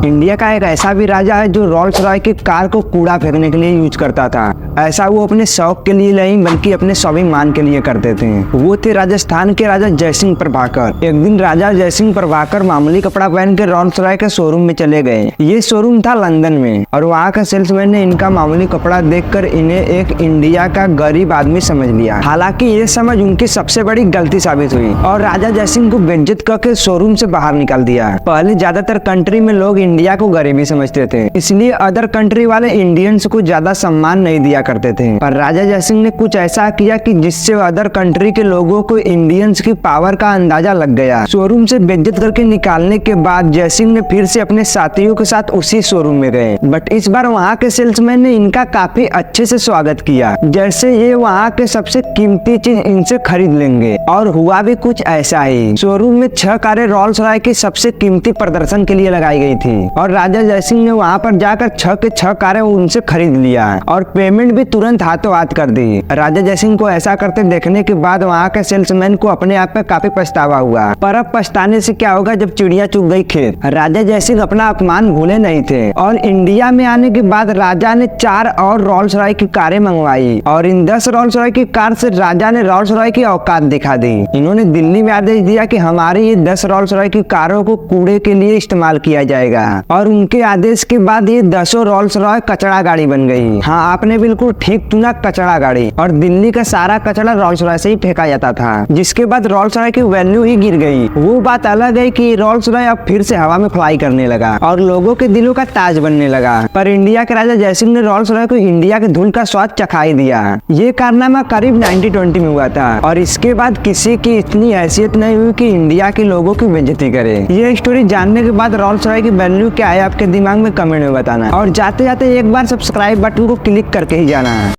India का एक ऐसा भी राजा है जो रोल्स रॉय की कार को कूड़ा फेंकने के लिए यूज करता था। ऐसा वो अपने शौक के लिए नहीं बल्कि अपने स्वाभिमान के लिए करते थे। वो थे राजस्थान के राजा जयसिंह प्रभाकर। एक दिन राजा जयसिंह प्रभाकर मामूली कपड़ा पहन के रोल्स रॉय के शोरूम में चले गए। ये शोरूम था लंदन में और वहाँ का सेल्समैन ने इनका मामूली कपड़ा देखकर इन्हें एक इंडिया का गरीब आदमी समझ लिया। हालांकि ये समझ उनकी सबसे बड़ी गलती साबित हुई और राजा जयसिंह को बेइज्जत करके शोरूम से बाहर निकाल दिया। पहले ज्यादातर कंट्री में लोग इंडिया को गरीबी समझते थे, इसलिए अदर कंट्री वाले इंडियंस को ज्यादा सम्मान नहीं दिया करते थे। पर राजा जयसिंह ने कुछ ऐसा किया कि जिससे अदर कंट्री के लोगों को इंडियंस की पावर का अंदाजा लग गया। शोरूम से बेइज्जत करके निकालने के बाद जयसिंह ने फिर से अपने साथियों के साथ उसी शोरूम में गए, बट इस बार वहाँ के सेल्समैन ने इनका काफी अच्छे से स्वागत किया, जैसे ये वहाँ के सबसे कीमती चीज इनसे खरीद लेंगे। और हुआ भी कुछ ऐसा ही। शोरूम में 6 कारें रोल्स रॉय की सबसे कीमती प्रदर्शन के लिए लगाई गई थी और राजा जयसिंह ने वहाँ पर जाकर 6 के 6 कारें उनसे खरीद लिया और पेमेंट भी तुरंत हाथों हाथ कर दी। राजा जयसिंह को ऐसा करते देखने के बाद वहाँ के सेल्समैन को अपने आप पे काफी पछतावा हुआ, पर अब पछताने से क्या होगा जब चिड़िया चुग गई खेत। राजा जयसिंह अपना अपमान भूले नहीं थे और इंडिया में आने के बाद राजा ने 4 और रोल्स रॉय की कारें मंगवाई और इन 10 रोल्स रॉय की कार से राजा ने रोल्स रॉय की औकात दिखा दी। इन्होंने दिल्ली में आदेश दिया कि हमारी ये 10 रोल्स रॉय की कारों को कूड़े के लिए इस्तेमाल किया जाएगा और उनके आदेश के बाद ये 10 रोल्स रॉय कचरा गाड़ी बन गई। हाँ, आपने बिल्कुल ठीक सुना, कचरा गाड़ी। और दिल्ली का सारा कचरा रोल्स रॉय से ही फेंका जाता था, जिसके बाद रोल्स रॉय की वैल्यू ही गिर गई। वो बात अलग है कि रोल्स रॉय अब फिर से हवा में फ्लाई करने लगा और लोगों के दिलों का ताज बनने लगा। पर इंडिया के राजा जयसिंह ने रोल्स रॉय को इंडिया के धूल का स्वाद चखाई दिया। ये कारनामा करीब 1920 में हुआ था और इसके बाद किसी की इतनी हैसियत नहीं हुई कि इंडिया के लोगों की बेइज्जती करे। ये स्टोरी जानने के बाद रोल्स रॉय की वैल्यू क्या है आपके दिमाग में कमेंट में बताना और जाते जाते एक बार सब्सक्राइब बटन को क्लिक करके ही जाना।